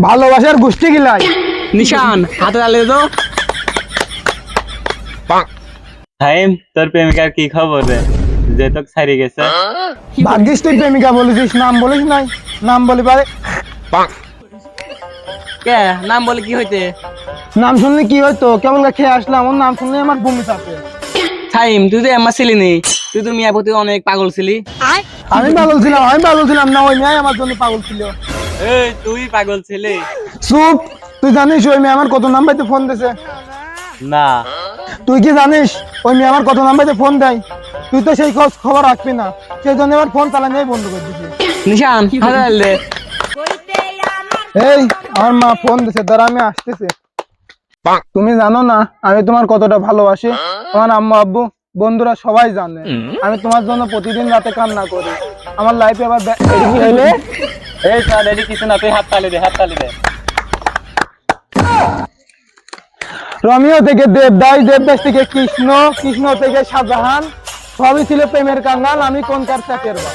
ভালোবাসার গোষ্ঠী গিলাই নিশান হাতে তালে তো। ফাহিম, তোর প্রেমিকার কি খবর রে, যে তোকে ছাড়ি গেছে? ভাগ্যিস তুই প্রেমিকা বলেছিস, নাম বলিস নাই। নাম বলি পারে, কে নাম বলে কি হইতে? নাম শুনলে কি হয়তো, কেবল খেয়ে আসলাম, ওর নাম শুনলে আমার বমি চাপে। টাইম তুই তো আমার ছিলি নি, তুই তো মিয়া প্রতি অনেক পাগল ছিলি। আমি পাগল ছিলাম না, ওই মেয়ে আমার জন্য পাগল ছিল। এই তুই পাগল ছিলি? চুপ, তুই জানিস ওই মেয়ে আমার কত নাম্বারতে ফোন দিয়েছে? না। তুই কি জানিস ওই মেয়ে আমার কত নাম্বারতে ফোন দেয়? তুই তো সেই খোঁজ খবর রাখবি না, সেই জন্য আমার ফোন চালানোই বন্ধ করে দিবি। নিশান হাতে তালে দে। এই আমার মা ফোন দিছে, দাঁড়া আমি আসতেছি। তুমি জানো না আমি তোমার কতটা ভালোবাসি। আমার আম্মু আব্বু বন্ধুরা সবাই জানে আমি তোমার জন্য প্রতিদিন রাতে কান্না করি। আমার লাইফে আবার কি হইলে এই চল, এটি কিছু না, তুই হাত তালি দে, হাত তালি দে। রোমিও থেকে দেবদাস, দেবদাস থেকে কৃষ্ণ, কৃষ্ণ থেকে শাহজাহান, সবই ছিল প্রেমের কাঙ্গাল। আমি কোন কার চাকের বা